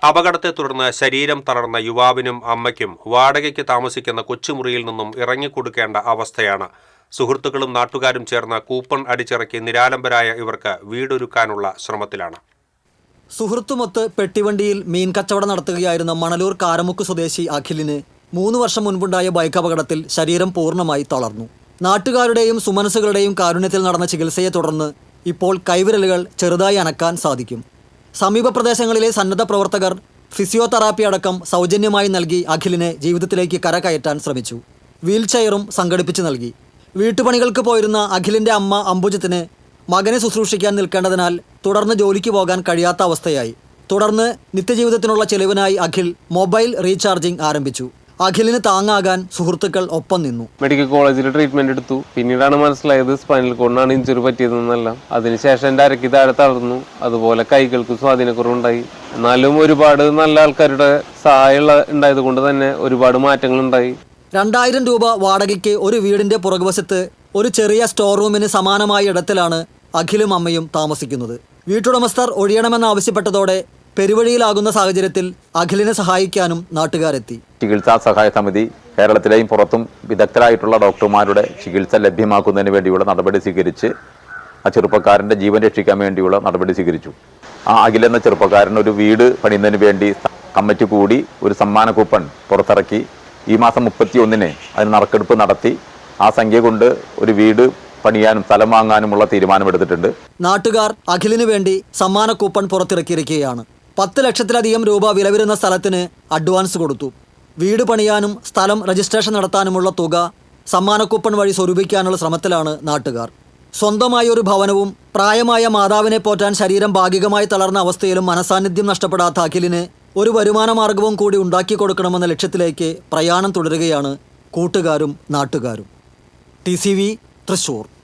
അപകടത്തെ തുടർന്ന് ശരീരം തളർന്ന യുവാവിനും അമ്മയ്ക്കും വാടകയ്ക്ക് താമസിക്കുന്ന കൊച്ചുമുറിയിൽ നിന്നും ഇറങ്ങിക്കൊടുക്കേണ്ട അവസ്ഥയാണ്. സുഹൃത്തുക്കളും നാട്ടുകാരും ചേർന്ന് കൂപ്പൺ അടിച്ചിറക്കി നിരാലംബരായ ഇവർക്ക് വീടൊരുക്കാനുള്ള ശ്രമത്തിലാണ്. സുഹൃത്തുമൊത്ത് പെട്ടിവണ്ടിയിൽ മീൻ കച്ചവടം നടത്തുകയായിരുന്ന മണലൂർ കാരമുക്ക് സ്വദേശി അഖിലിന് 3 വർഷം മുൻപുണ്ടായ ബൈക്ക് അപകടത്തിൽ ശരീരം പൂർണ്ണമായി തളർന്നു. നാട്ടുകാരുടെയും സുമനസ്സുകളുടെയും കാരുണ്യത്തിൽ നടന്ന ചികിത്സയെ തുടർന്ന് ഇപ്പോൾ കൈവിരലുകൾ ചെറുതായി അനക്കാൻ സാധിക്കും. സമീപ പ്രദേശങ്ങളിലെ സന്നദ്ധ പ്രവർത്തകർ ഫിസിയോതെറാപ്പി അടക്കം സൗജന്യമായി നൽകി അഖിലിനെ ജീവിതത്തിലേക്ക് കരകയറ്റാൻ ശ്രമിച്ചു. വീൽചെയറും സംഘടിപ്പിച്ച് നൽകി. വീട്ടുപണികൾക്ക് പോയിരുന്ന അഖിലിൻ്റെ അമ്മ അംബുജത്തിന് മകനെ ശുശ്രൂഷിക്കാൻ നിൽക്കേണ്ടതിനാൽ തുടർന്ന് ജോലിക്ക് പോകാൻ കഴിയാത്ത അവസ്ഥയായി. തുടർന്ന് നിത്യജീവിതത്തിനുള്ള ചെലവിനായി അഖിൽ മൊബൈൽ റീചാർജിംഗ് ആരംഭിച്ചു. അഖിലിന് താങ്ങാകാൻ സുഹൃത്തുക്കൾ ഒപ്പം നിന്നു. മെഡിക്കൽ കോളേജിൽ ട്രീറ്റ്മെന്റ് എടുത്തു. പിന്നീടാണ് മനസ്സിലായത് സ്പൈനൽ കോഡിനാണ് ഇഞ്ചുറി പറ്റിയതെന്നെല്ലാം. അതിനുശേഷം എൻ്റെ അരയ്ക്ക് താഴെ തളർന്നു. അതുപോലെ കൈകൾക്ക് സ്വാധീനക്കുറവുണ്ടായി. എന്നാലും ഒരുപാട് നല്ല ആൾക്കാരുടെ സഹായം ഉണ്ടായത് കൊണ്ട് തന്നെ ഒരുപാട് മാറ്റങ്ങൾ ഉണ്ടായി. 2000 രൂപ വാടകയ്ക്ക് ഒരു വീടിന്റെ പുറകുവശത്ത് ഒരു ചെറിയ സ്റ്റോർ റൂമിന് സമാനമായ ഇടത്തിലാണ് അഖിലും അമ്മയും താമസിക്കുന്നത്. വീട്ടുടമസ്ഥർ ഒഴിയണമെന്നാവശ്യപ്പെട്ടതോടെ പെരുവഴിയിലാകുന്ന സാഹചര്യത്തിൽ അഖിലിനെ സഹായിക്കാനും നാട്ടുകാരെത്തി. ചികിത്സാ സഹായ സമിതി കേരളത്തിലെയും പുറത്തും വിദഗ്ധരായിട്ടുള്ള ഡോക്ടർമാരുടെ ചികിത്സ ലഭ്യമാക്കുന്നതിന് വേണ്ടിയുള്ള നടപടി സ്വീകരിച്ച് ആ ചെറുപ്പക്കാരൻ്റെ ജീവൻ രക്ഷിക്കാൻ വേണ്ടിയുള്ള നടപടി സ്വീകരിച്ചു. ആ അഖിൽ എന്ന ചെറുപ്പക്കാരൻ ഒരു വീട് പണിയുന്നതിന് വേണ്ടി കമ്മിറ്റി കൂടി ഒരു സമ്മാന കൂപ്പൺ പുറത്തിറക്കി. ഈ മാസം 31-ന് അതിന് നറുക്കെടുപ്പ് നടത്തി ആ സംഖ്യ കൊണ്ട് ഒരു വീട് പണിയാനും സ്ഥലം വാങ്ങാനുമുള്ള തീരുമാനമെടുത്തിട്ടുണ്ട്. നാട്ടുകാർ അഖിലിനു വേണ്ടി സമ്മാന കൂപ്പൺ പുറത്തിറക്കിയിരിക്കുകയാണ്. 10 ലക്ഷത്തിലധികം രൂപ വില വരുന്ന സ്ഥലത്തിന് അഡ്വാൻസ് കൊടുത്തു. വീട് പണിയാനും സ്ഥലം രജിസ്ട്രേഷൻ നടത്താനുമുള്ള തുക സമ്മാന കൂപ്പൺ വഴി സ്വരൂപിക്കാനുള്ള ശ്രമത്തിലാണ് നാട്ടുകാർ. സ്വന്തമായ ഒരു ഭവനവും പ്രായമായ മാതാവിനെ പോറ്റാൻ ശരീരം ഭാഗികമായി തളർന്ന അവസ്ഥയിലും മനസാന്നിധ്യം നഷ്ടപ്പെടാത്ത അഖിലിന് ഒരു വരുമാന മാർഗവും കൂടി ഉണ്ടാക്കി കൊടുക്കണമെന്ന ലക്ഷ്യത്തിലേക്ക് പ്രയാണം തുടരുകയാണ് കൂട്ടുകാരും നാട്ടുകാരും. TCV തൃശ്ശൂർ.